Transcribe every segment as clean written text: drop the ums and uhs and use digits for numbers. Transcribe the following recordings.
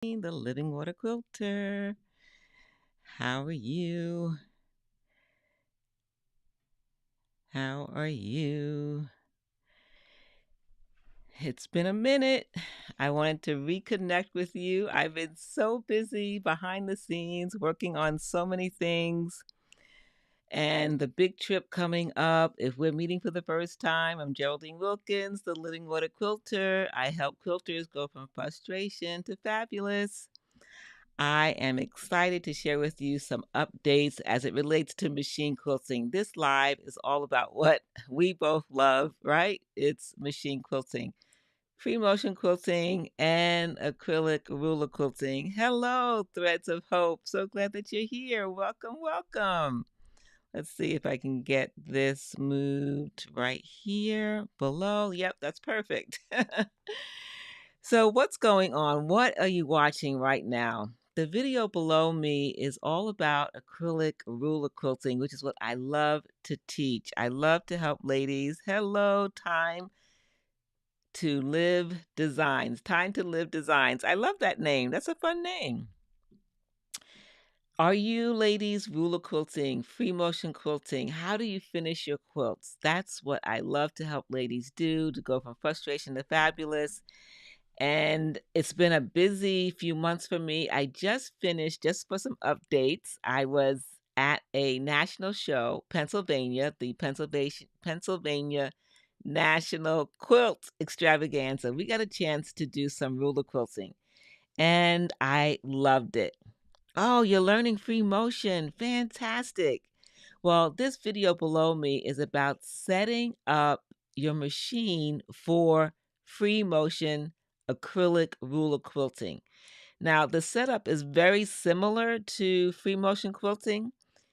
The Living Water Quilter. How are you? How are you? It's been a minute. I wanted to reconnect with you. I've been so busy behind the scenes working on so many things. And the big trip coming up, if we're meeting for the first time, I'm Geraldine Wilkins, the Living Water Quilter. I help quilters go from frustration to fabulous. I am excited to share with you some updates as it relates to machine quilting. This live is all about what we both love, right? It's machine quilting, free motion quilting, and acrylic ruler quilting. Hello, Threads of Hope. So glad that you're here. Welcome, welcome. Let's see if I can get this moved right here below. Yep, that's perfect. So, what's going on? What are you watching right now? The video below me is all about acrylic ruler quilting, which is what I love to teach. I love to help ladies. Hello, time to live designs. Time to live designs. I love that name. That's a fun name. Are you ladies ruler quilting, free motion quilting? How do you finish your quilts? That's what I love to help ladies do, to go from frustration to fabulous. And it's been a busy few months for me. I just finished, just for some updates, I was at a national show, Pennsylvania, the Pennsylvania National Quilt Extravaganza. We got a chance to do some ruler quilting, and I loved it. Oh, you're learning free motion. Fantastic. Well, this video below me is about setting up your machine for free motion acrylic ruler quilting. Now, the setup is very similar to free motion quilting.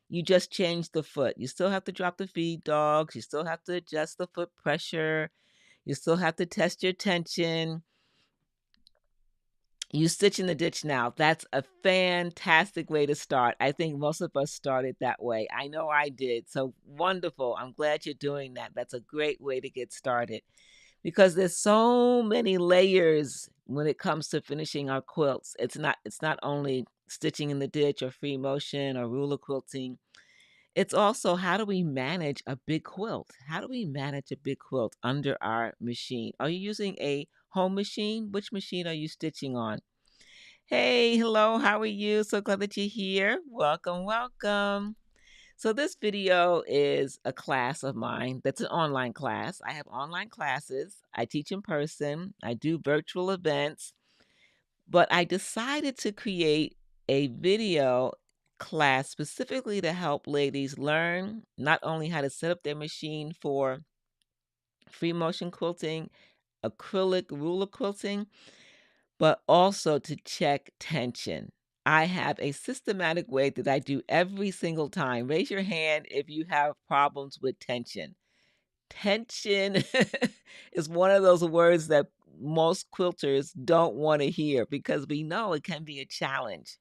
You just change the foot. You still have to drop the feed dogs. You still have to adjust the foot pressure. You still have to test your tension. You stitch in the ditch now. That's a fantastic way to start. I think most of us started that way. I know I did. So wonderful. I'm glad you're doing that. That's a great way to get started because there's so many layers when it comes to finishing our quilts. It's not only stitching in the ditch or free motion or ruler quilting. It's also, how do we manage a big quilt? How do we manage a big quilt under our machine? Are you using a home machine? Which machine are you stitching on? Hey, hello, how are you? So glad that you're here. Welcome, welcome. So this video is a class of mine that's an online class. I have online classes. I teach in person. I do virtual events. But I decided to create a video class specifically to help ladies learn not only how to set up their machine for free motion quilting, acrylic ruler quilting, but also to check tension. I have a systematic way that I do every single time. Raise your hand if you have problems with tension. Tension is one of those words that most quilters don't want to hear because we know it can be a challenge.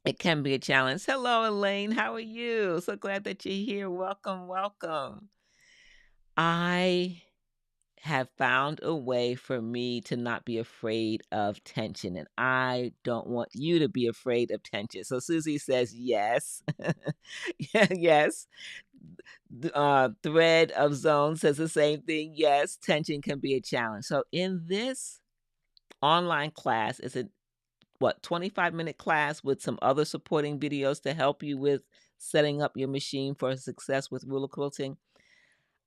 It can be a challenge. Hello, Elaine. How are you? So glad that you're here. Welcome, welcome. I have found a way for me to not be afraid of tension, and I don't want you to be afraid of tension. So Susie says yes. Yeah, yes. Thread of Zone says the same thing. Yes, tension can be a challenge. So in this online class, it's a 25-minute class with some other supporting videos to help you with setting up your machine for success with ruler quilting.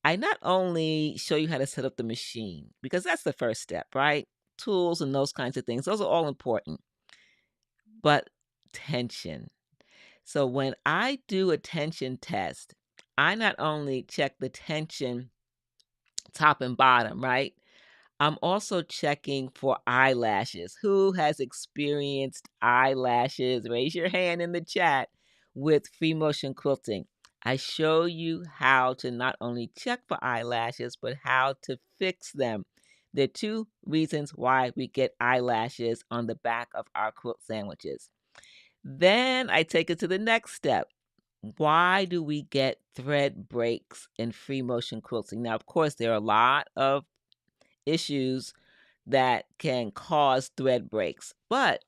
I not only show you how to set up the machine, because that's the first step, right? Tools and those kinds of things, those are all important, but tension. So when I do a tension test, I not only check the tension top and bottom, right? I'm also checking for eyelashes. Who has experienced eyelashes? Raise your hand in the chat with free motion quilting. I show you how to not only check for eyelashes, but how to fix them. There are two reasons why we get eyelashes on the back of our quilt sandwiches. Then I take it to the next step. Why do we get thread breaks in free motion quilting? Now, of course, there are a lot of issues that can cause thread breaks. But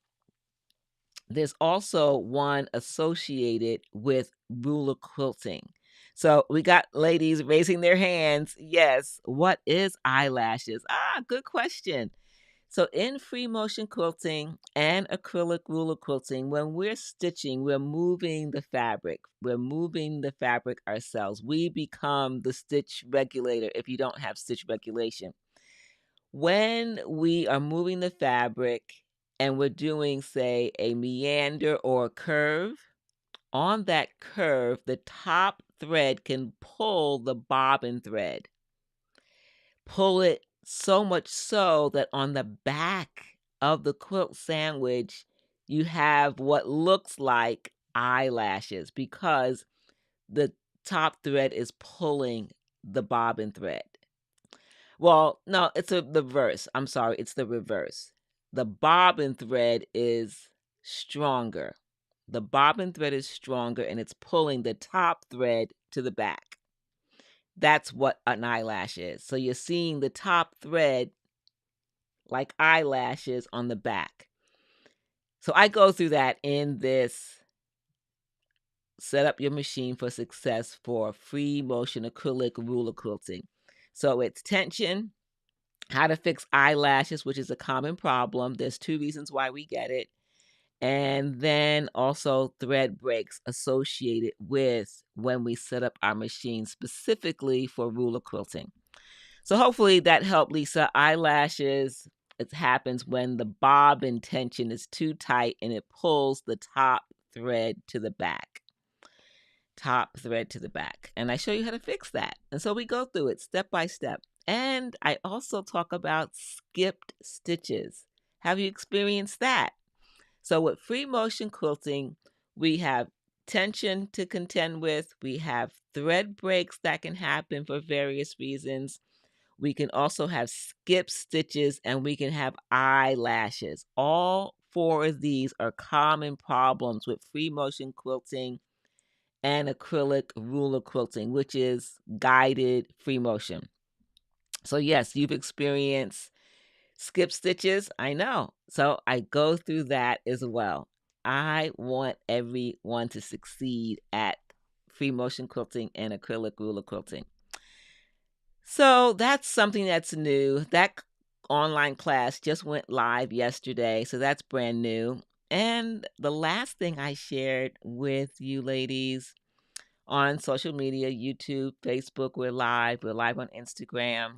there's also one associated with ruler quilting. So we got ladies raising their hands. Yes. What is eyelashes? Good question. So in free motion quilting and acrylic ruler quilting, when we're stitching, we're moving the fabric. We're moving the fabric ourselves. We become the stitch regulator if you don't have stitch regulation. When we are moving the fabric and we're doing, say, a meander or a curve, on that curve, the top thread can pull the bobbin thread. Pull it so much so that on the back of the quilt sandwich, you have what looks like eyelashes because the top thread is pulling the bobbin thread. Well, no, it's the reverse. I'm sorry, it's the reverse. The bobbin thread is stronger. The bobbin thread is stronger and it's pulling the top thread to the back. That's what an eyelash is. So you're seeing the top thread like eyelashes on the back. So I go through that in this Set Up Your Machine for Success for Free Motion Acrylic Ruler Quilting. So it's tension, how to fix eyelashes, which is a common problem. There's 2 reasons why we get it. And then also thread breaks associated with when we set up our machine specifically for ruler quilting. So hopefully that helped, Lisa. Eyelashes, it happens when the bobbin tension is too tight and it pulls the top thread to the back. Top thread to the back. And I show you how to fix that. And so we go through it step by step. And I also talk about skipped stitches. Have you experienced that? So with free motion quilting, we have tension to contend with. We have thread breaks that can happen for various reasons. We can also have skip stitches and we can have eyelashes. All 4 of these are common problems with free motion quilting and acrylic ruler quilting, which is guided free motion. So yes, you've experienced skip stitches. I know. So I go through that as well. I want everyone to succeed at free motion quilting and acrylic ruler quilting. So that's something that's new. That online class just went live yesterday, so that's brand new. And the last thing I shared with you ladies on social media, YouTube, Facebook, we're live on Instagram,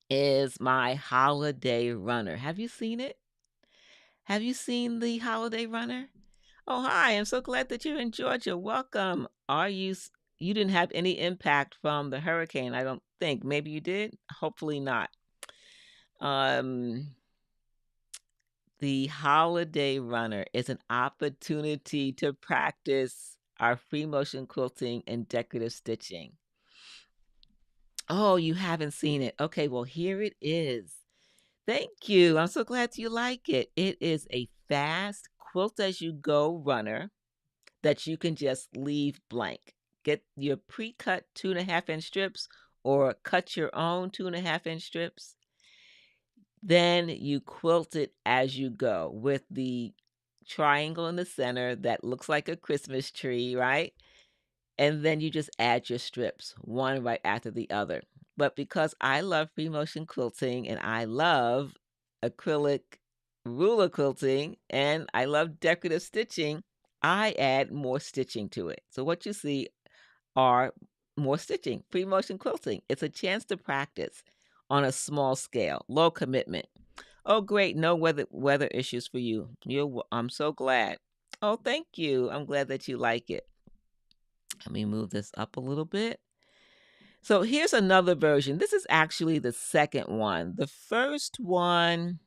is my holiday runner. Have you seen it? Have you seen the holiday runner? Oh, hi. I'm so glad that you're in Georgia. Welcome. You didn't have any impact from the hurricane, I don't think. Maybe you did? Hopefully not. Um, the holiday runner is an opportunity to practice our free motion quilting and decorative stitching. Oh, you haven't seen it. Okay, well, here it is. Thank you. I'm so glad you like it. It is a fast quilt as you go runner that you can just leave blank. Get your pre-cut 2.5-inch strips or cut your own 2.5-inch strips. Then you quilt it as you go with the triangle in the center that looks like a Christmas tree, right? And then you just add your strips, one right after the other. But because I love free motion quilting and I love acrylic ruler quilting and I love decorative stitching, I add more stitching to it. So what you see are more stitching, free motion quilting. It's a chance to practice on a small scale, low commitment. Oh, great. No weather issues for you. I'm so glad. Oh, thank you. I'm glad that you like it. Let me move this up a little bit. So here's another version. This is actually the second one. The first one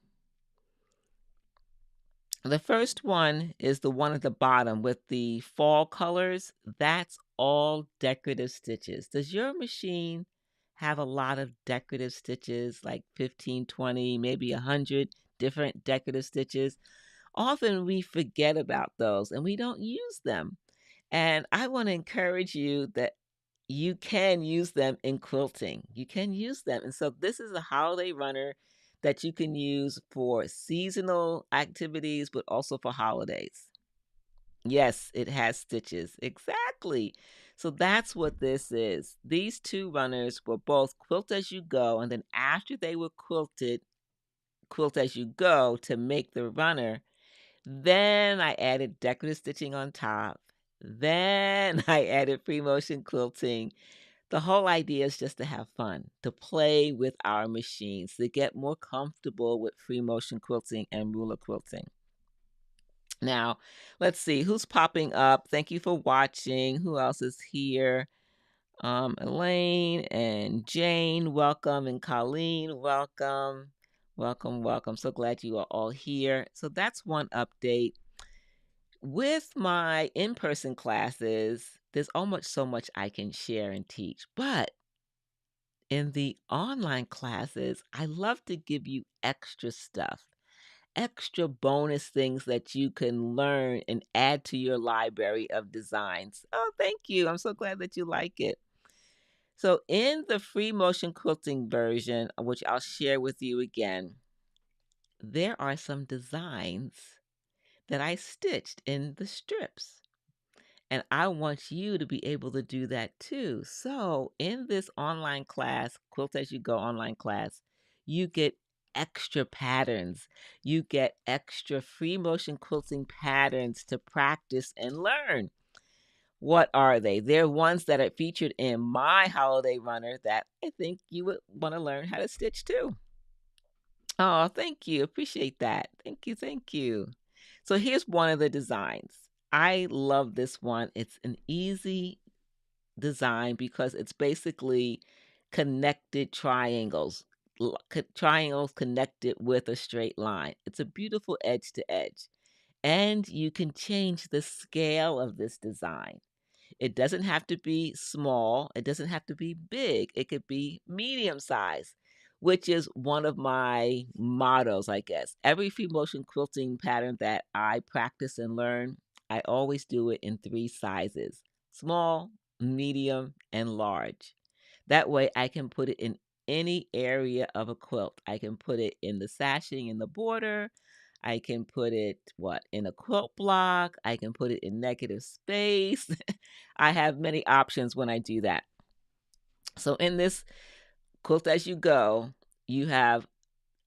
is the one at the bottom with the fall colors. That's all decorative stitches. Does your machine have a lot of decorative stitches, like 15, 20, maybe 100 different decorative stitches? Often we forget about those and we don't use them. And I want to encourage you that you can use them in quilting. You can use them. And so this is a holiday runner that you can use for seasonal activities, but also for holidays. Yes, it has stitches. Exactly. So that's what this is. These two runners were both quilt as you go, and then after they were quilted, quilt as you go to make the runner, then I added decorative stitching on top. Then I added free motion quilting. The whole idea is just to have fun, to play with our machines, to get more comfortable with free motion quilting and ruler quilting. Now, let's see who's popping up. Thank you for watching. Who else is here? Elaine and Jane, welcome, and Colleen, welcome. Welcome, welcome. So glad you are all here. So that's one update. With my in-person classes, there's almost so much I can share and teach. But in the online classes, I love to give you extra stuff, extra bonus things that you can learn and add to your library of designs. Oh, thank you. I'm so glad that you like it. So, in the free motion quilting version, which I'll share with you again, there are some designs that I stitched in the strips. And I want you to be able to do that too. So, in this online class, Quilt As You Go online class, you get extra patterns. You get extra free motion quilting patterns to practice and learn. What are they? They're ones that are featured in my holiday runner that I think you would want to learn how to stitch too. Oh, thank you. Appreciate that. Thank you. Thank you. So here's one of the designs. I love this one. It's an easy design because it's basically connected triangles, triangles connected with a straight line. It's a beautiful edge to edge. And you can change the scale of this design. It doesn't have to be small. It doesn't have to be big. It could be medium size, which is one of my mottos, I guess. Every free motion quilting pattern that I practice and learn, I always do it in 3 sizes: small, medium, and large. That way I can put it in any area of a quilt. I can put it in the sashing in the border. I can put it in a quilt block. I can put it in negative space. I have many options when I do that. So in this Quilt As You Go, you have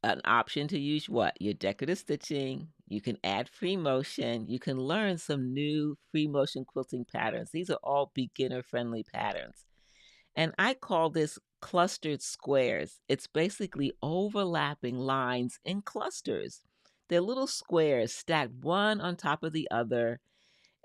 an option to use your decorative stitching. You can add free motion. You can learn some new free motion quilting patterns. These are all beginner friendly patterns. And I call this clustered squares. It's basically overlapping lines in clusters. They're little squares stacked one on top of the other,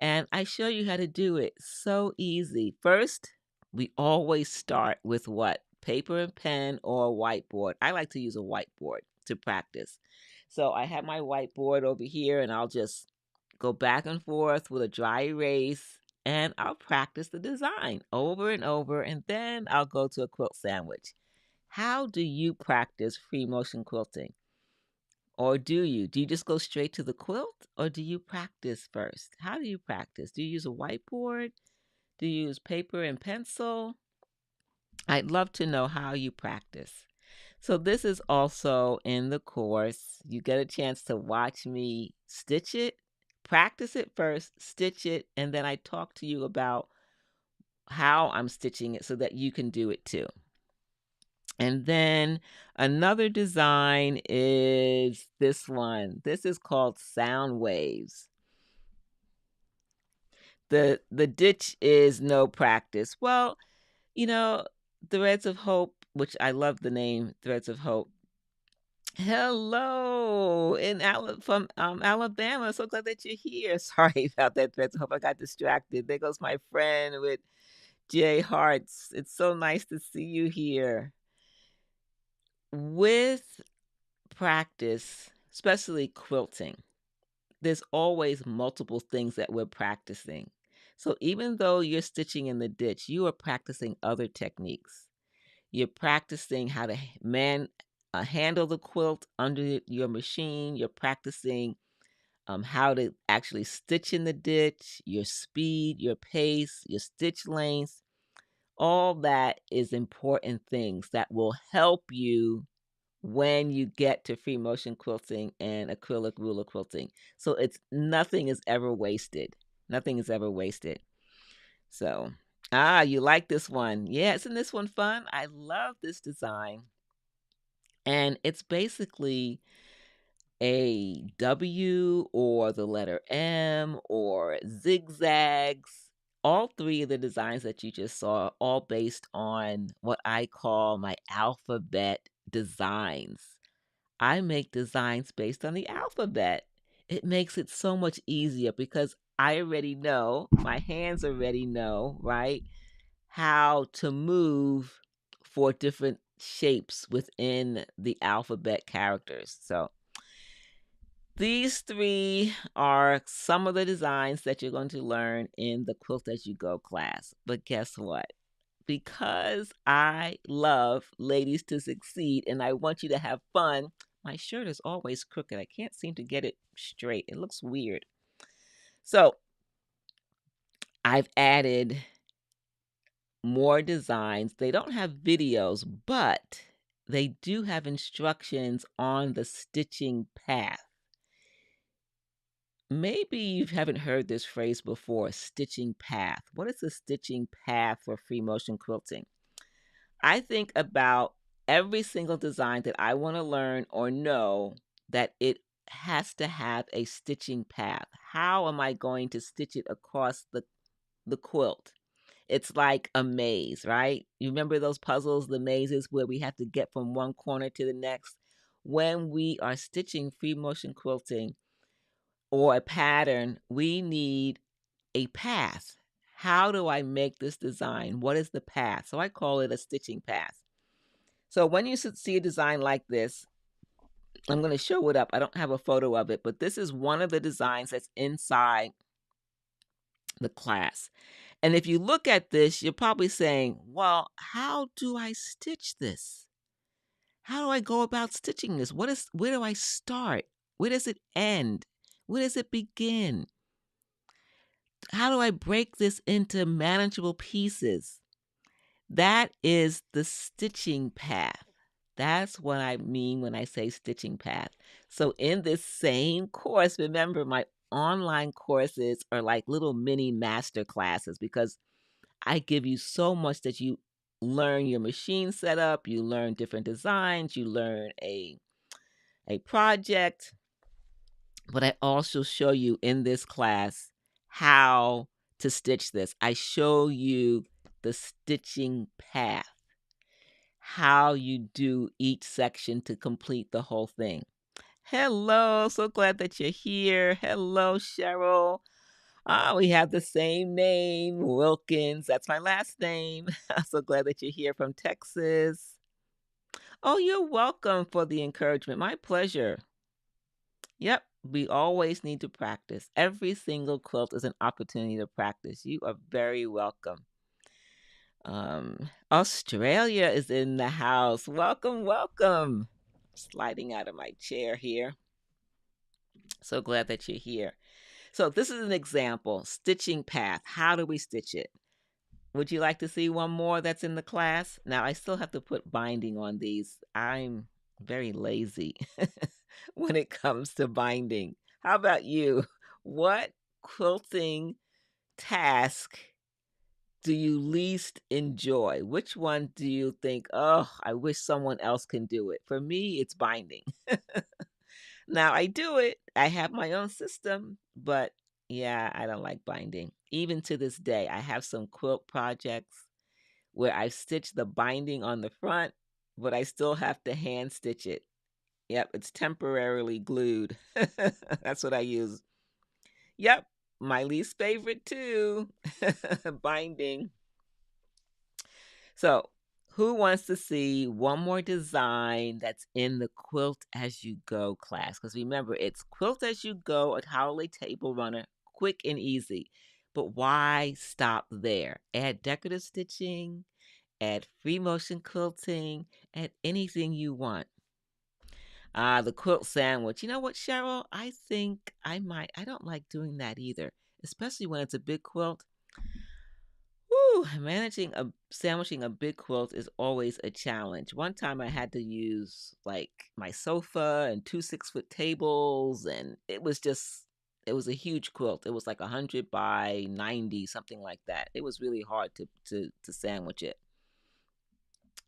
and I show you how to do it. So easy. First, we always start with what? Paper and pen or a whiteboard. I like to use a whiteboard to practice. So I have my whiteboard over here, and I'll just go back and forth with a dry erase, and I'll practice the design over and over, and then I'll go to a quilt sandwich. How do you practice free motion quilting? Or do you? Do you just go straight to the quilt, or do you practice first? How do you practice? Do you use a whiteboard? Do you use paper and pencil? I'd love to know how you practice. So this is also in the course. You get a chance to watch me stitch it, practice it first, stitch it, and then I talk to you about how I'm stitching it so that you can do it too. And then another design is this one. This is called Sound Waves. The ditch is no practice. Well, you know, Threads of Hope, which I love the name Threads of Hope. Hello from Alabama. So glad that you're here. Sorry about that, Threads of Hope. I got distracted. There goes my friend with J Hearts. It's so nice to see you here. With practice, especially quilting, there's always multiple things that we're practicing. So even though you're stitching in the ditch, you are practicing other techniques. You're practicing how to handle the quilt under your machine. You're practicing how to actually stitch in the ditch, your speed, your pace, your stitch length. All that is important things that will help you when you get to free motion quilting and acrylic ruler quilting. So it's nothing is ever wasted. Nothing is ever wasted. So, you like this one. Yeah, isn't this one fun? I love this design. And it's basically a W or the letter M or zigzags. All three of the designs that you just saw, all based on what I call my alphabet designs. I make designs based on the alphabet. It makes it so much easier because I already know, my hands already know, right, how to move for different shapes within the alphabet characters. So these three are some of the designs that you're going to learn in the Quilt As You Go class. But guess what? Because I love ladies to succeed and I want you to have fun, my shirt is always crooked. I can't seem to get it straight. It looks weird. So I've added more designs. They don't have videos, but they do have instructions on the stitching path. Maybe you haven't heard this phrase before, stitching path. What is the stitching path for free motion quilting? I think about every single design that I want to learn or know that it has to have a stitching path. How am I going to stitch it across the quilt? It's like a maze, right? You remember those puzzles, the mazes where we have to get from one corner to the next? When we are stitching free motion quilting or a pattern, we need a path. How do I make this design? What is the path? So I call it a stitching path. So when you see a design like this, I'm going to show it up. I don't have a photo of it, but this is one of the designs that's inside the class. And if you look at this, you're probably saying, well, how do I stitch this? How do I go about stitching this? Where do I start? Where does it end? Where does it begin? How do I break this into manageable pieces? That is the stitching path. That's what I mean when I say stitching path. So in this same course, remember my online courses are like little mini master classes because I give you so much that you learn your machine setup, you learn different designs, you learn a project, but I also show you in this class how to stitch this. I show you the stitching path, how you do each section to complete the whole thing. Hello, so glad that you're here. Hello, Cheryl. We have the same name, Wilkins. That's my last name. I'm so glad that you're here from Texas. Oh, you're welcome for the encouragement. My pleasure. Yep, we always need to practice. Every single quilt is an opportunity to practice. You are very welcome. Australia is in the house. Welcome, welcome. Sliding out of my chair here. So glad that you're here. So this is an example, stitching path. How do we stitch it? Would you like to see one more that's in the class? Now, I still have to put binding on these. I'm very lazy when it comes to binding. How about you? What quilting task do you least enjoy? Which one do you think, oh, I wish someone else can do it? For me, it's binding. Now, I do it. I have my own system, but yeah, I don't like binding. Even to this day, I have some quilt projects where I stitch the binding on the front, but I still have to hand stitch it. Yep, it's temporarily glued. That's what I use. Yep, my least favorite too. Binding. So, who wants to see one more design that's in the Quilt As You Go class? Because remember, it's Quilt As You Go, a Howley table runner, quick and easy. But why stop there? Add decorative stitching, add free motion quilting, add anything you want. The quilt sandwich. You know what, Cheryl? I think I don't like doing that either, especially when it's a big quilt. Whew, Whew, sandwiching a big quilt is always a challenge. One time I had to use like my sofa and two 6-foot tables, and it was a huge quilt. It was like 100 by 90, something like that. It was really hard to sandwich it.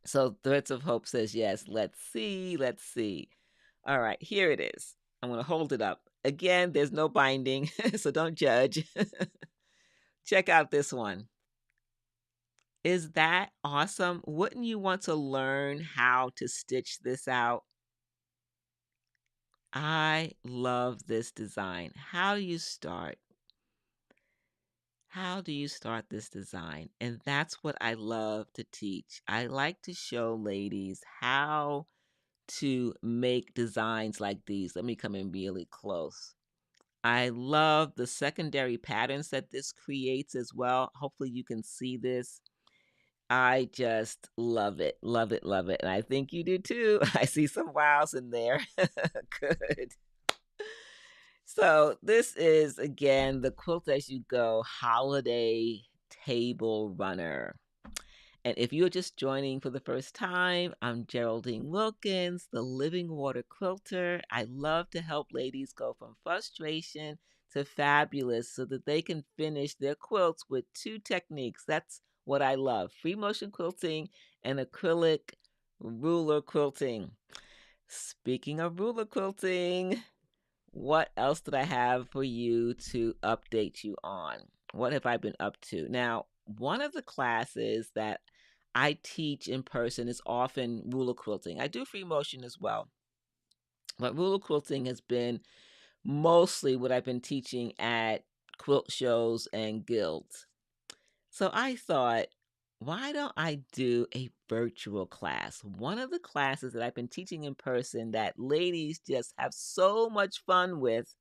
So Threads of Hope says yes. Let's see, let's see. All right, here it is. I'm going to hold it up. Again, there's no binding, so don't judge. Check out this one. Is that awesome? Wouldn't you want to learn how to stitch this out? I love this design. How do you start? How do you start this design? And that's what I love to teach. I like to show ladies how to make designs like these. Let me come in really close. I love the secondary patterns that this creates as well. Hopefully you can see this. I just love it, love it, love it. And I think you do too. I see some wows in there. Good. So, this is again the Quilt As You Go holiday table runner. And if you're just joining for the first time, I'm Geraldine Wilkins, the Living Water Quilter. I love to help ladies go from frustration to fabulous so that they can finish their quilts with two techniques. That's what I love, free motion quilting and acrylic ruler quilting. Speaking of ruler quilting, what else did I have for you to update you on? What have I been up to? Now, one of the classes that I teach in person is often ruler quilting. I do free motion as well, but ruler quilting has been mostly what I've been teaching at quilt shows and guilds. So I thought, why don't I do a virtual class? One of the classes that I've been teaching in person that ladies just have so much fun with,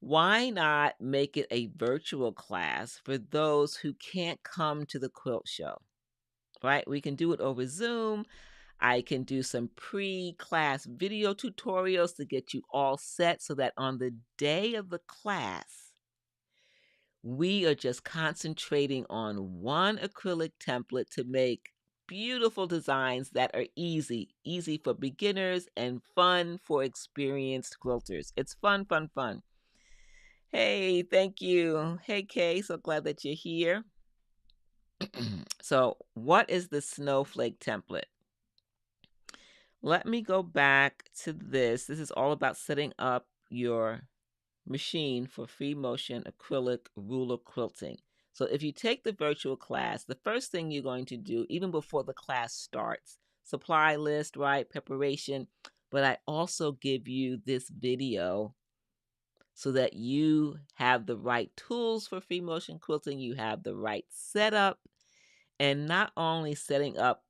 why not make it a virtual class for those who can't come to the quilt show? Right? We can do it over Zoom. I can do some pre-class video tutorials to get you all set so that on the day of the class, we are just concentrating on one acrylic template to make beautiful designs that are easy for beginners and fun for experienced quilters. It's fun, fun, fun. Hey, thank you. Hey, Kay, so glad that you're here. So, what is the snowflake template? Let me go back to this. This is all about setting up your machine for free motion acrylic ruler quilting. So if you take the virtual class, the first thing you're going to do, even before the class starts, supply list, right, preparation, but I also give you this video so that you have the right tools for free motion quilting, you have the right setup, and not only setting up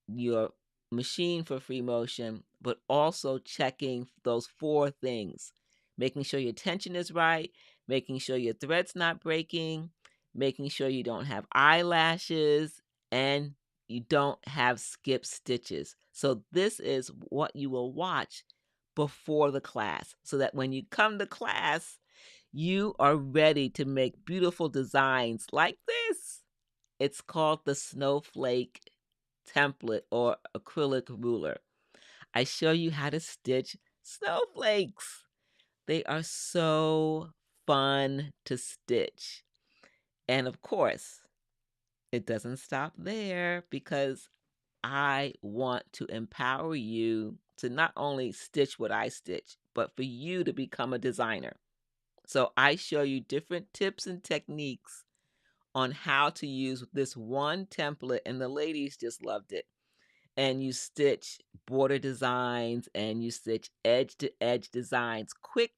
your machine for free motion, but also checking those 4 things. Making sure your tension is right, making sure your thread's not breaking, making sure you don't have eyelashes, and you don't have skip stitches. So this is what you will watch before the class so that when you come to class, you are ready to make beautiful designs like this. It's called the Snowflake template or acrylic ruler. I show you how to stitch snowflakes. They are so fun to stitch. And of course, it doesn't stop there because I want to empower you to not only stitch what I stitch, but for you to become a designer. So I show you different tips and techniques on how to use this one template, and the ladies just loved it. And you stitch border designs and you stitch edge to edge designs, quick,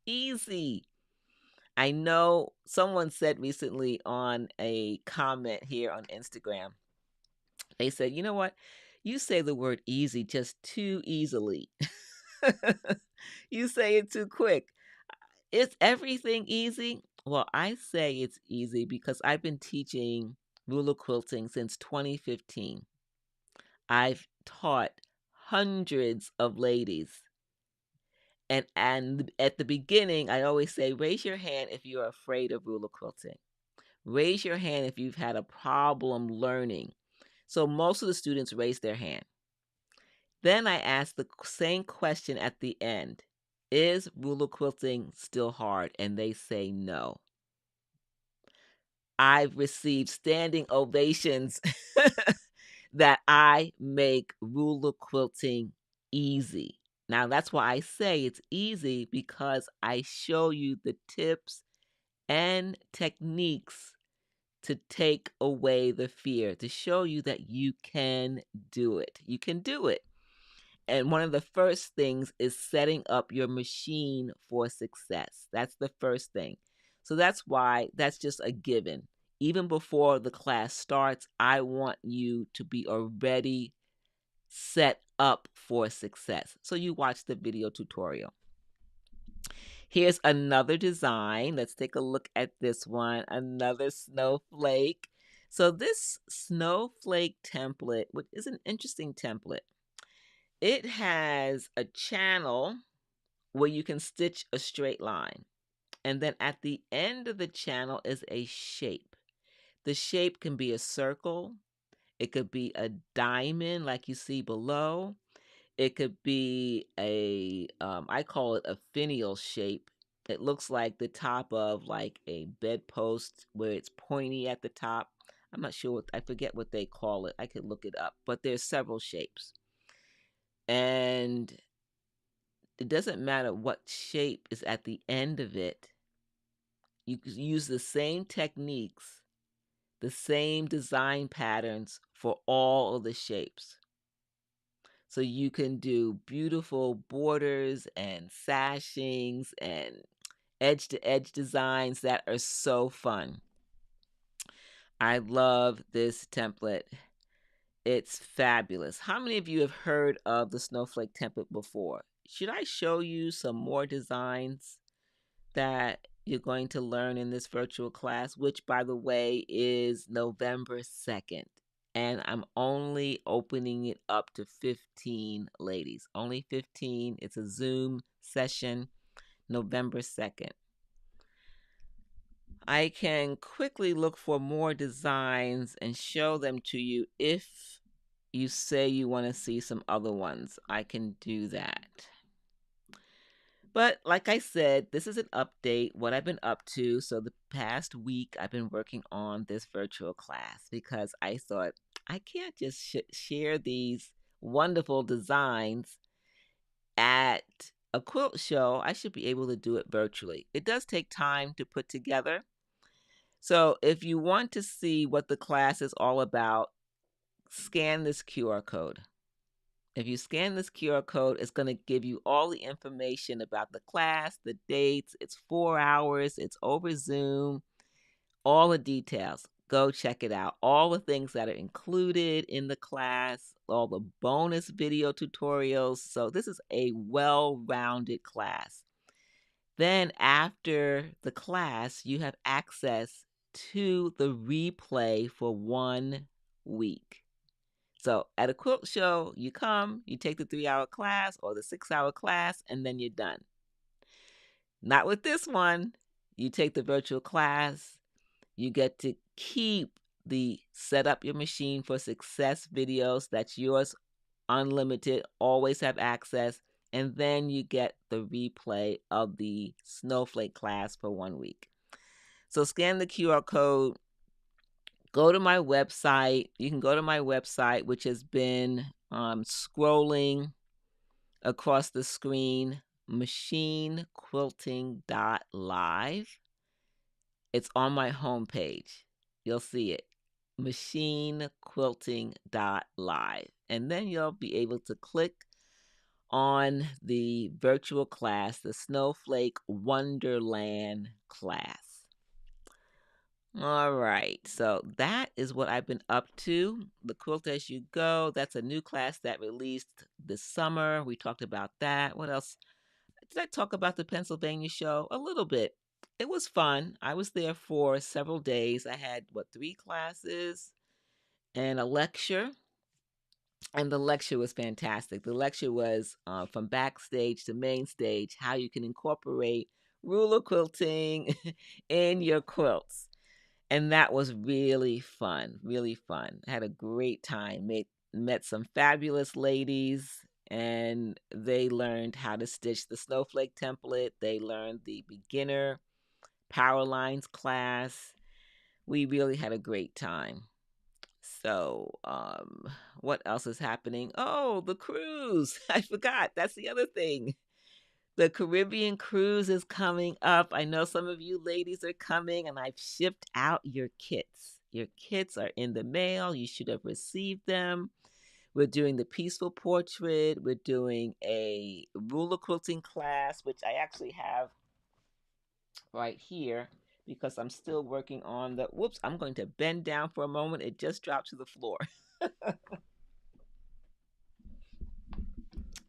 easy. I know someone said recently on a comment here on Instagram, they said, you know what? You say the word easy just too easily. You say it too quick. Is everything easy? Well, I say it's easy because I've been teaching ruler quilting since 2015. I've taught hundreds of ladies. And at the beginning, I always say, raise your hand if you're afraid of ruler quilting. Raise your hand if you've had a problem learning. So most of the students raise their hand. Then I ask the same question at the end. Is ruler quilting still hard? And they say no. I've received standing ovations that I make ruler quilting easy. Now, that's why I say it's easy, because I show you the tips and techniques to take away the fear, to show you that you can do it. You can do it. And one of the first things is setting up your machine for success. That's the first thing. So that's why that's just a given. Even before the class starts, I want you to be already set up for success. So you watch the video tutorial. Here's another design. Let's take a look at this one. Another snowflake. So this snowflake template, which is an interesting template, it has a channel where you can stitch a straight line. And then at the end of the channel is a shape. The shape can be a circle. It could be a diamond like you see below. It could be I call it a finial shape. It looks like the top of like a bedpost where it's pointy at the top. I'm not sure I forget what they call it. I could look it up, but there's several shapes. And it doesn't matter what shape is at the end of it. You can use the same techniques, the same design patterns for all of the shapes. So you can do beautiful borders and sashings and edge-to-edge designs that are so fun. I love this template. It's fabulous. How many of you have heard of the snowflake template before? Should I show you some more designs that you're going to learn in this virtual class, which, by the way, is November 2nd. And I'm only opening it up to 15 ladies. Only 15. It's a Zoom session, November 2nd. I can quickly look for more designs and show them to you. If you say you want to see some other ones, I can do that. But like I said, this is an update, what I've been up to. So the past week, I've been working on this virtual class because I thought I can't just share these wonderful designs at a quilt show. I should be able to do it virtually. It does take time to put together. So if you want to see what the class is all about, scan this QR code. If you scan this QR code, it's going to give you all the information about the class, the dates. It's 4 hours. It's over Zoom. All the details. Go check it out. All the things that are included in the class, all the bonus video tutorials. So this is a well-rounded class. Then after the class, you have access to the replay for 1 week. So at a quilt show, you come, you take the 3-hour class or the 6-hour class, and then you're done. Not with this one. You take the virtual class, you get to keep the set up your machine for success videos. That's yours, unlimited, always have access. And then you get the replay of the snowflake class for 1 week. So scan the QR code. Go to my website. You can go to my website, which has been scrolling across the screen, machinequilting.live. It's on my homepage. You'll see it, machinequilting.live. And then you'll be able to click on the virtual class, the Snowflake Wonderland class. All right, so that is what I've been up to. The Quilt As You Go, that's a new class that released this summer. We talked about that. What else? Did I talk about the Pennsylvania show? A little bit. It was fun. I was there for several days. I had, 3 classes and a lecture. And the lecture was fantastic. The lecture was from backstage to main stage, how you can incorporate ruler quilting in your quilts. And that was really fun, really fun. Had a great time. Met some fabulous ladies, and they learned how to stitch the snowflake template. They learned the beginner power lines class. We really had a great time. So, what else is happening? Oh, the cruise. I forgot. That's the other thing. The Caribbean cruise is coming up. I know some of you ladies are coming, and I've shipped out your kits. Your kits are in the mail. You should have received them. We're doing the peaceful portrait. We're doing a ruler quilting class, which I actually have right here because I'm still working on the. Whoops, I'm going to bend down for a moment. It just dropped to the floor.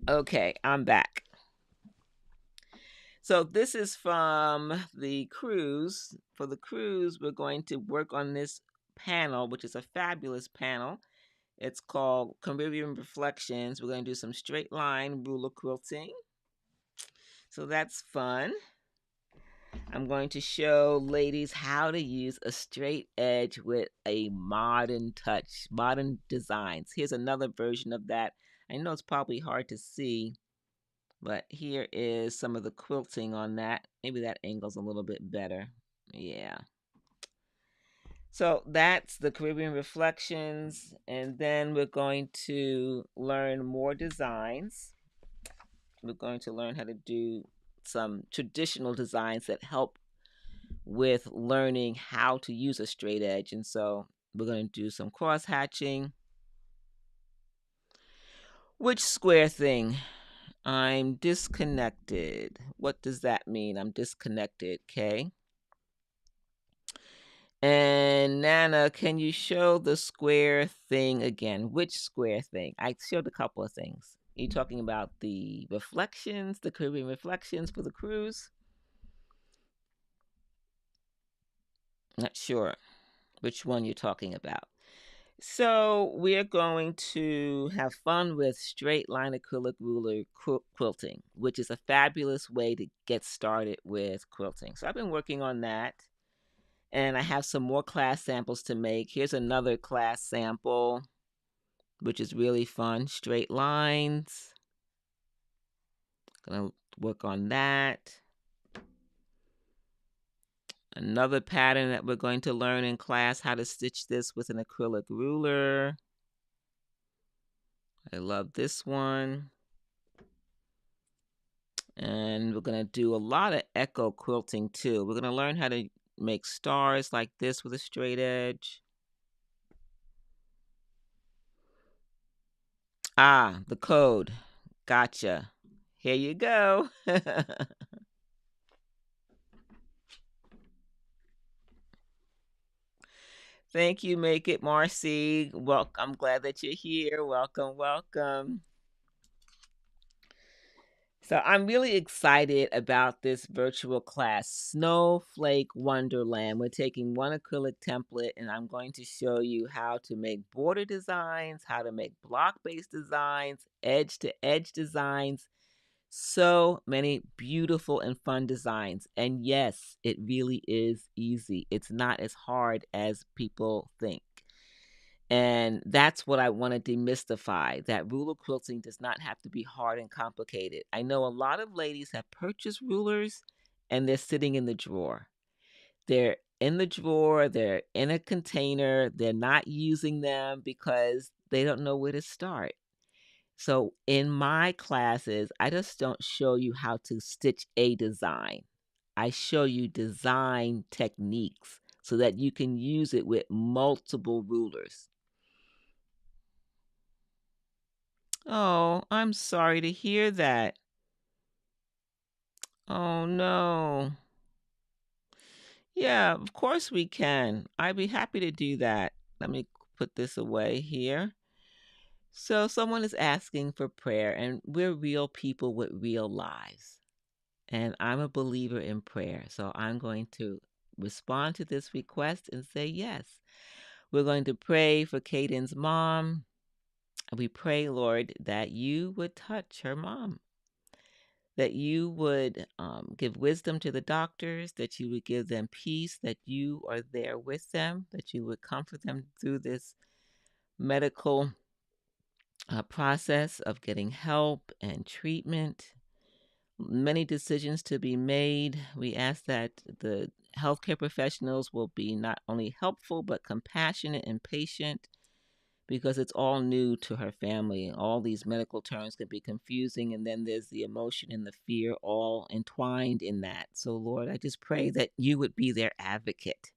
Okay, I'm back. So this is from the cruise. For the cruise, we're going to work on this panel, which is a fabulous panel. It's called Caribbean Reflections. We're going to do some straight line ruler quilting. So that's fun. I'm going to show ladies how to use a straight edge with a modern touch, modern designs. Here's another version of that. I know it's probably hard to see, but here is some of the quilting on that. Maybe that angle's a little bit better. Yeah. So that's the Caribbean Reflections. And then we're going to learn more designs. We're going to learn how to do some traditional designs that help with learning how to use a straight edge. And so we're going to do some cross hatching. Which square thing? I'm disconnected. What does that mean? I'm disconnected, okay? And Nana, can you show the square thing again? Which square thing? I showed a couple of things. Are you talking about the reflections, the Caribbean reflections for the cruise? Not sure which one you're talking about. So we're going to have fun with straight line acrylic ruler quilting, which is a fabulous way to get started with quilting. So I've been working on that, and I have some more class samples to make. Here's another class sample, which is really fun. Straight lines. Gonna work on that. Another pattern that we're going to learn in class, how to stitch this with an acrylic ruler. I love this one. And we're going to do a lot of echo quilting too. We're going to learn how to make stars like this with a straight edge. Ah, the code. Gotcha. Here you go. Thank you, Make It Marcy. Well, I'm glad that you're here. Welcome, welcome. So I'm really excited about this virtual class, Snowflake Wonderland. We're taking one acrylic template and I'm going to show you how to make border designs, how to make block-based designs, edge-to-edge designs, so many beautiful and fun designs. And yes, it really is easy. It's not as hard as people think. And that's what I want to demystify, that ruler quilting does not have to be hard and complicated. I know a lot of ladies have purchased rulers and they're sitting in the drawer. They're in the drawer, they're in a container, they're not using them because they don't know where to start. So in my classes, I just don't show you how to stitch a design. I show you design techniques so that you can use it with multiple rulers. Oh, I'm sorry to hear that. Oh, no. Yeah, of course we can. I'd be happy to do that. Let me put this away here. So, someone is asking for prayer, and we're real people with real lives. And I'm a believer in prayer. So, I'm going to respond to this request and say yes. We're going to pray for Caden's mom. We pray, Lord, that you would touch her mom. that you would give wisdom to the doctors, that you would give them peace, that you are there with them, that you would comfort them through this medical process of getting help and treatment. Many decisions to be made. We ask that the healthcare professionals will be not only helpful, but compassionate and patient, because it's all new to her family. All these medical terms can be confusing, and then there's the emotion and the fear all entwined in that. So, Lord, I just pray that you would be their advocate.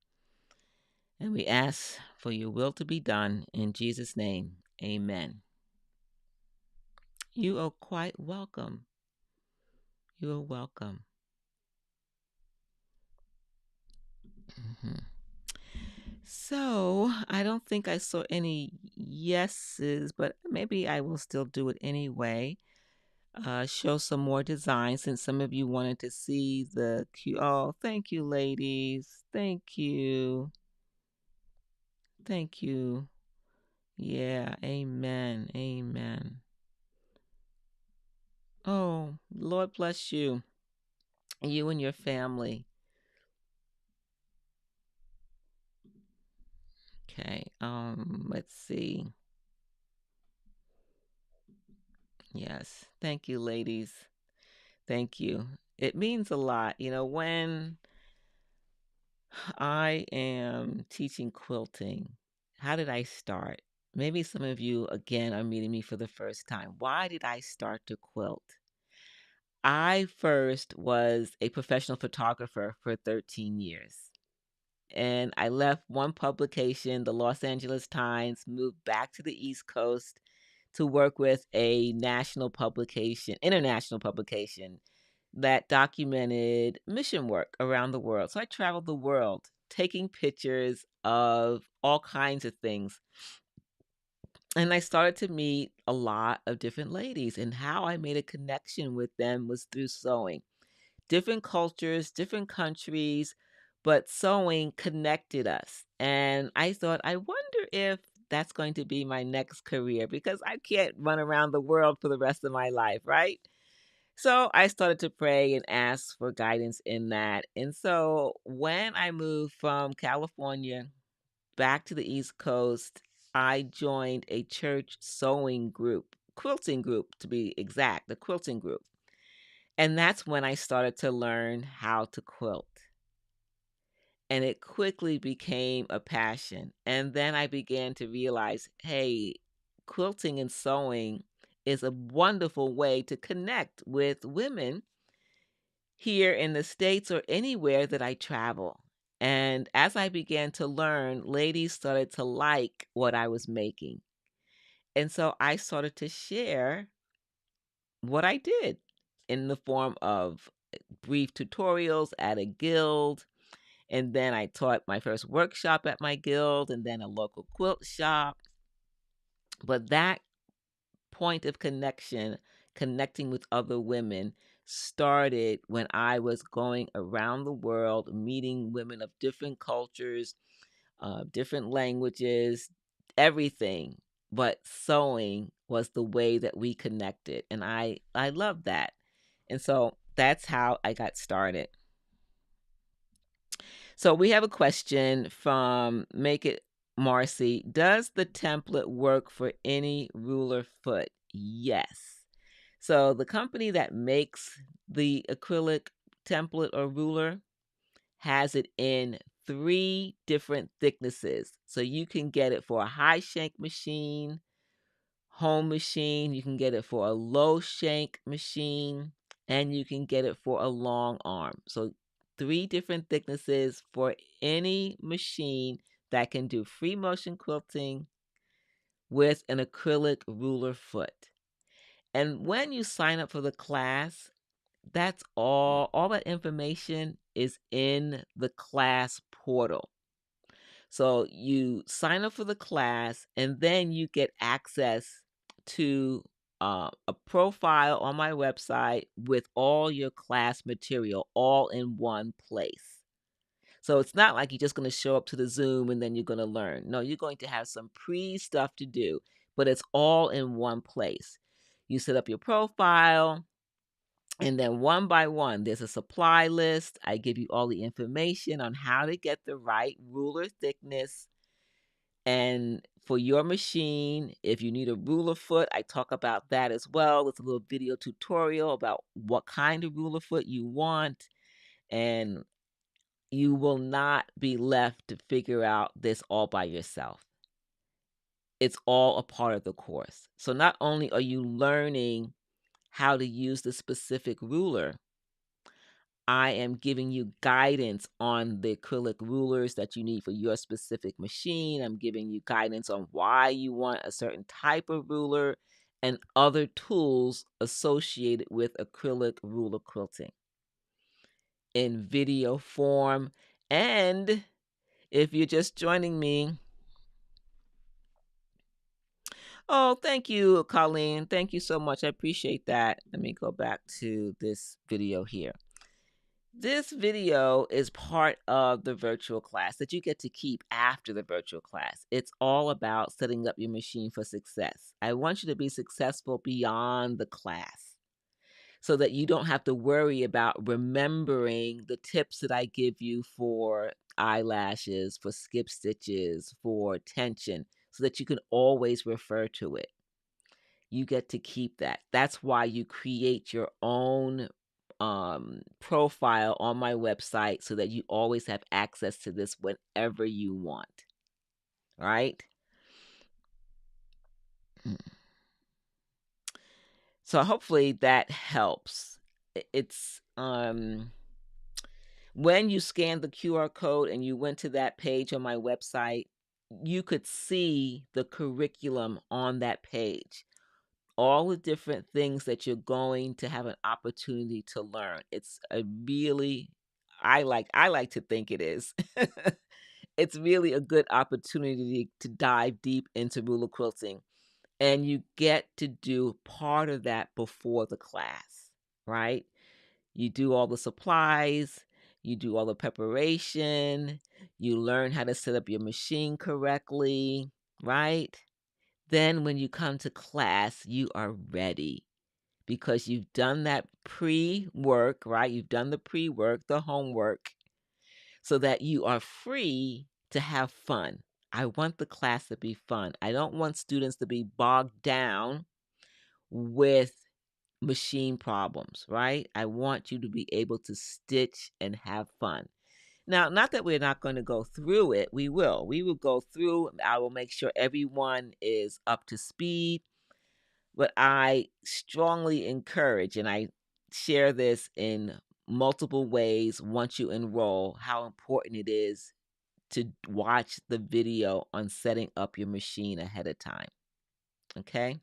And we ask for your will to be done in Jesus' name. Amen. You are quite welcome. You are welcome. Mhm. So, I don't think I saw any yeses, but maybe I will still do it anyway. Show some more designs since some of you wanted to see the Oh, thank you, ladies. Thank you. Thank you. Yeah, amen. Amen. Oh, Lord bless you and your family. Okay. Let's see. Yes. Thank you, ladies. Thank you. It means a lot. When I am teaching quilting, how did I start? Maybe some of you, again, are meeting me for the first time. Why did I start to quilt? I first was a professional photographer for 13 years. And I left one publication, the Los Angeles Times, moved back to the East Coast to work with a international publication that documented mission work around the world. So I traveled the world taking pictures of all kinds of things. And I started to meet a lot of different ladies, and how I made a connection with them was through sewing. Different cultures, different countries, but sewing connected us. And I thought, I wonder if that's going to be my next career, because I can't run around the world for the rest of my life, right? So I started to pray and ask for guidance in that. And so when I moved from California back to the East Coast, I joined a church sewing group, quilting group to be exact, the quilting group. And that's when I started to learn how to quilt. And it quickly became a passion. And then I began to realize, hey, quilting and sewing is a wonderful way to connect with women here in the States or anywhere that I travel. And as I began to learn, ladies started to like what I was making. And so I started to share what I did in the form of brief tutorials at a guild. And then I taught my first workshop at my guild, and then a local quilt shop. But that point of connection, connecting with other women, started when I was going around the world, meeting women of different cultures, different languages, everything. But sewing was the way that we connected. And I love that. And so that's how I got started. So we have a question from Make It Marcy. Does the template work for any ruler foot? Yes. So the company that makes the acrylic template or ruler has it in 3 different thicknesses. So you can get it for a high shank machine, home machine, you can get it for a low shank machine, and you can get it for a long arm. So 3 different thicknesses for any machine that can do free motion quilting with an acrylic ruler foot. And when you sign up for the class, that's all that information is in the class portal. So you sign up for the class, and then you get access to a profile on my website with all your class material all in one place. So it's not like you're just going to show up to the Zoom and then you're going to learn. No, you're going to have some pre stuff to do, but it's all in one place. You set up your profile, And then one by one, there's a supply list. I give you all the information on how to get the right ruler thickness. And for your machine, if you need a ruler foot, I talk about that as well. It's a little video tutorial about what kind of ruler foot you want. And you will not be left to figure out this all by yourself. It's all a part of the course. So not only are you learning how to use the specific ruler, I am giving you guidance on the acrylic rulers that you need for your specific machine. I'm giving you guidance on why you want a certain type of ruler and other tools associated with acrylic ruler quilting in video form. And if you're just joining me, oh, thank you, Colleen. Thank you so much. I appreciate that. Let me go back to this video here. This video is part of the virtual class that you get to keep after the virtual class. It's all about setting up your machine for success. I want you to be successful beyond the class so that you don't have to worry about remembering the tips that I give you for eyelashes, for skip stitches, for tension, so that you can always refer to it. You get to keep that. That's why you create your own profile on my website so that you always have access to this whenever you want. Right? So hopefully that helps. It's when you scan the QR code and you went to that page on my website, you could see the curriculum on that page. All the different things that you're going to have an opportunity to learn. It's a really I like to think it is. It's really a good opportunity to dive deep into ruler quilting, and you get to do part of that before the class, right? You do all the supplies, you do all the preparation, you learn how to set up your machine correctly, right? Then when you come to class, you are ready because you've done that pre-work, right? You've done the pre-work, the homework, so that you are free to have fun. I want the class to be fun. I don't want students to be bogged down with machine problems, right? I want you to be able to stitch and have fun. Now, not that we're not going to go through it. We will. We will go through. I will make sure everyone is up to speed. But I strongly encourage, and I share this in multiple ways once you enroll, how important it is to watch the video on setting up your machine ahead of time. Okay?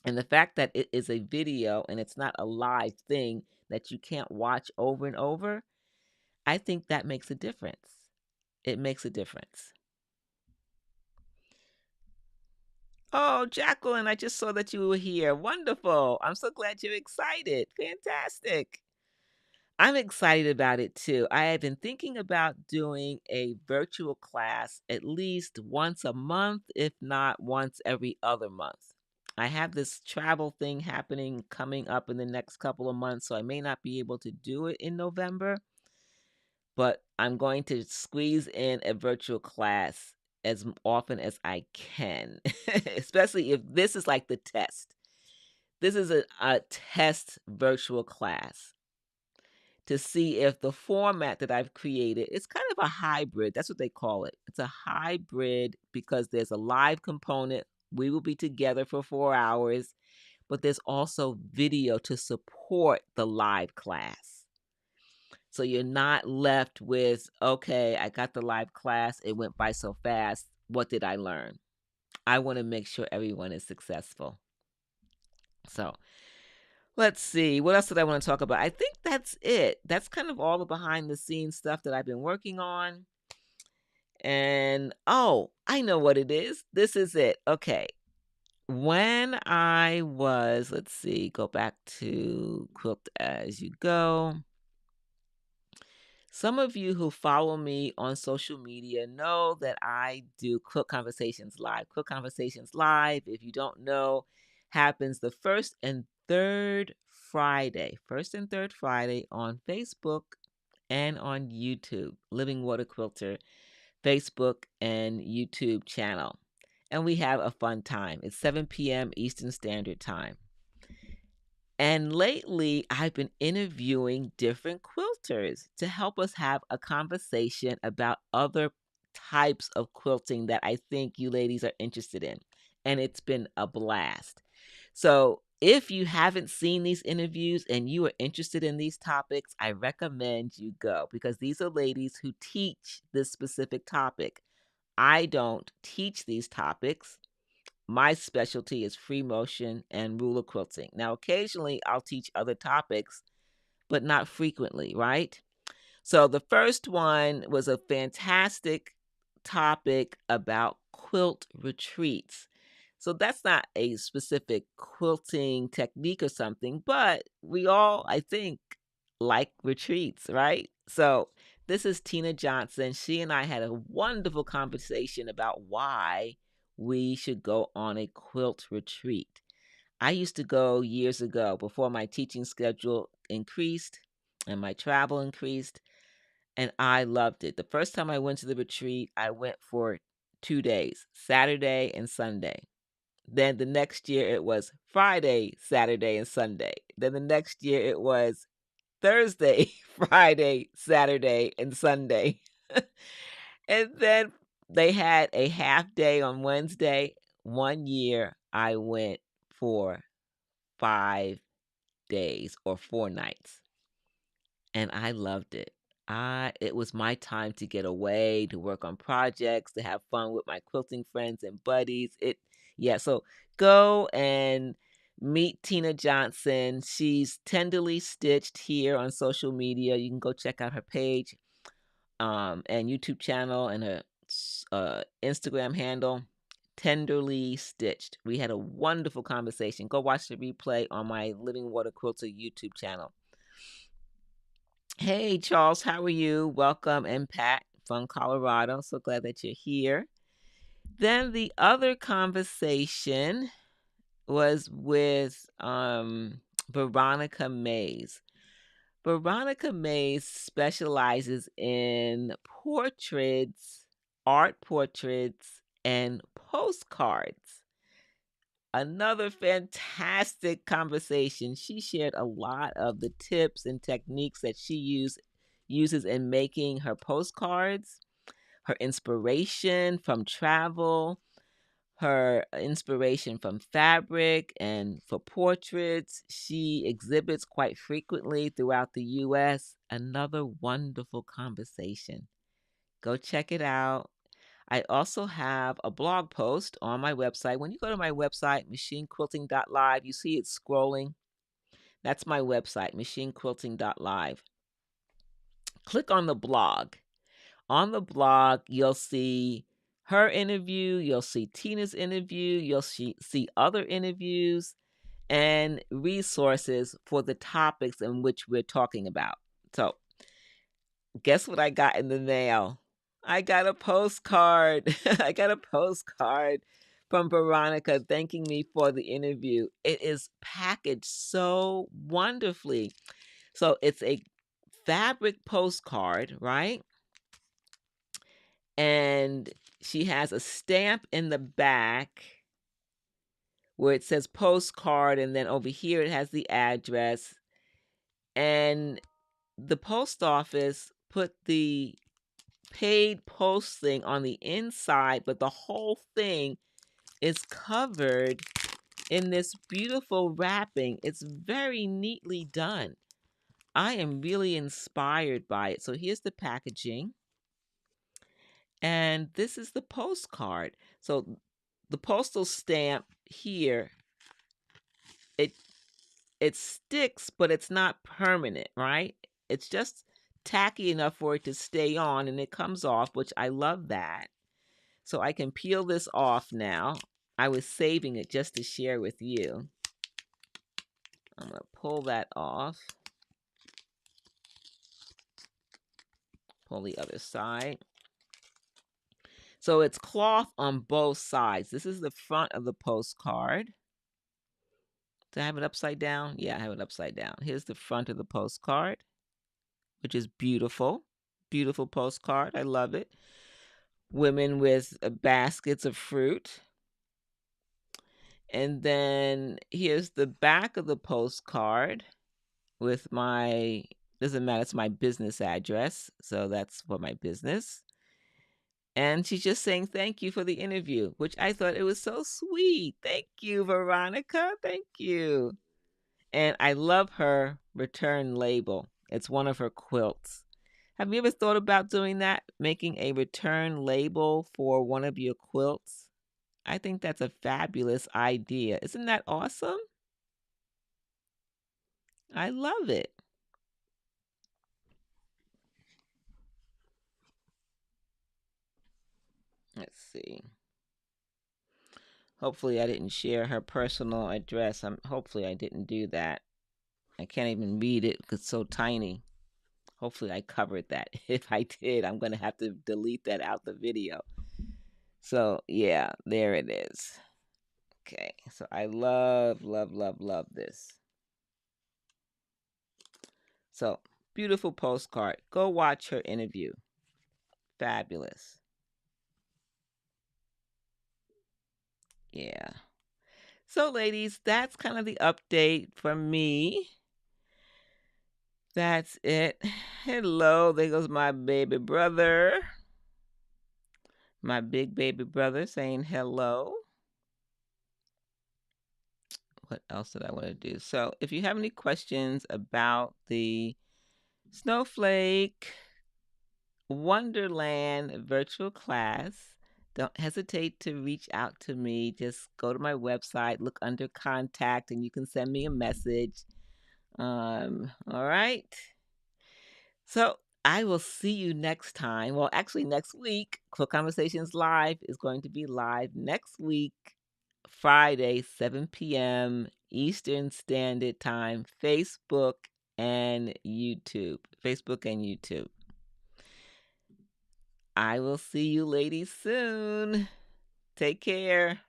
And the fact that it is a video and it's not a live thing that you can't watch over and over, I think that makes a difference. It makes a difference. Oh, Jacqueline, I just saw that you were here. Wonderful. I'm so glad you're excited. Fantastic. I'm excited about it too. I have been thinking about doing a virtual class at least once a month, if not once every other month. I have this travel thing happening coming up in the next couple of months, so I may not be able to do it in November, but I'm going to squeeze in a virtual class as often as I can, especially if this is like the test. This is a test virtual class to see if the format that I've created is kind of a hybrid. That's what they call it. It's a hybrid because there's a live component. We will be together for 4 hours, but there's also video to support the live class. So you're not left with, okay, I got the live class. It went by so fast. What did I learn? I want to make sure everyone is successful. So let's see. What else did I want to talk about? I think that's it. That's kind of all the behind the scenes stuff that I've been working on. And oh, I know what it is. This is it. Okay. When I was, let's see, go back to Quilt As You Go. Some of you who follow me on social media know that I do Quilt Conversations Live. Quilt Conversations Live, if you don't know, happens the first and third Friday, first and third Friday on Facebook and on YouTube, Living Water Quilter Facebook and YouTube channel. And we have a fun time. It's 7 p.m. Eastern Standard Time. And lately, I've been interviewing different quilters to help us have a conversation about other types of quilting that I think you ladies are interested in. And it's been a blast. So, if you haven't seen these interviews and you are interested in these topics, I recommend you go because these are ladies who teach this specific topic. I don't teach these topics. My specialty is free motion and ruler quilting. Now, occasionally I'll teach other topics, but not frequently, right? So the first one was a fantastic topic about quilt retreats. So that's not a specific quilting technique or something, but we all, I think, like retreats, right? So this is Tina Johnson. She and I had a wonderful conversation about why we should go on a quilt retreat. I used to go years ago before my teaching schedule increased and my travel increased, and I loved it. The first time I went to the retreat, I went for 2 days, Saturday and Sunday. Then the next year it was Friday, Saturday, and Sunday. Then the next year it was Thursday, Friday, Saturday, and Sunday. And then they had a half day on Wednesday. One year I went for 5 days or 4 nights, and I loved it. It was my time to get away, to work on projects, to have fun with my quilting friends and buddies. So go and meet Tina Johnson. She's Tenderly Stitched here on social media. You can go check out her page and YouTube channel and her Instagram handle, Tenderly Stitched. We had a wonderful conversation. Go watch the replay on my Living Water Quilter YouTube channel. Hey, Charles, how are you? Welcome, and Pat from Colorado. So glad that you're here. Then the other conversation was with Veronica Mays. Veronica Mays specializes in portraits, art portraits, and postcards. Another fantastic conversation. She shared a lot of the tips and techniques that she uses in making her postcards, her inspiration from travel, her inspiration from fabric and for portraits. She exhibits quite frequently throughout the US. Another wonderful conversation. Go check it out. I also have a blog post on my website. When you go to my website, machinequilting.live, you see it scrolling. That's my website, machinequilting.live. Click on the blog. On the blog, you'll see her interview, you'll see Tina's interview, you'll see other interviews and resources for the topics in which we're talking about. So, guess what I got in the mail? I got a postcard. I got a postcard from Veronica thanking me for the interview. It is packaged so wonderfully. So it's a fabric postcard, right? And she has a stamp in the back where it says postcard, and then over here it has the address. And the post office put the paid posting on the inside, but the whole thing is covered in this beautiful wrapping. It's very neatly done. I am really inspired by it. So here's the packaging. And this is the postcard. So the postal stamp here, it sticks, but it's not permanent, right? It's just tacky enough for it to stay on, and it comes off, which I love that. So I can peel this off now. I was saving it just to share with you. I'm going to pull that off. Pull the other side. So it's cloth on both sides. This is the front of the postcard. Do I have it upside down? Yeah, I have it upside down. Here's the front of the postcard, which is beautiful. Beautiful postcard. I love it. Women with baskets of fruit. And then here's the back of the postcard with my, doesn't matter, it's my business address. So that's for my business. And she's just saying thank you for the interview, which I thought it was so sweet. Thank you, Veronica. Thank you. And I love her return label. It's one of her quilts. Have you ever thought about doing that? Making a return label for one of your quilts? I think that's a fabulous idea. Isn't that awesome? I love it. Let's see. Hopefully I didn't share her personal address. Hopefully I didn't do that. I can't even read it because it's so tiny. Hopefully I covered that. If I did, I'm going to have to delete that out the video. So, yeah, there it is. Okay. So I love, love, love, love this. So, beautiful postcard. Go watch her interview. Fabulous. Yeah. So, ladies, that's kind of the update from me. That's it. Hello, there goes my baby brother. My big baby brother saying hello. What else did I want to do? So, if you have any questions about the Snowflake Wonderland virtual class, don't hesitate to reach out to me. Just go to my website, look under contact, and you can send me a message. All right. So I will see you next time. Well, actually, next week, Quilt Conversations Live is going to be live next week, Friday, 7 p.m. Eastern Standard Time, Facebook and YouTube. Facebook and YouTube. I will see you ladies soon. Take care.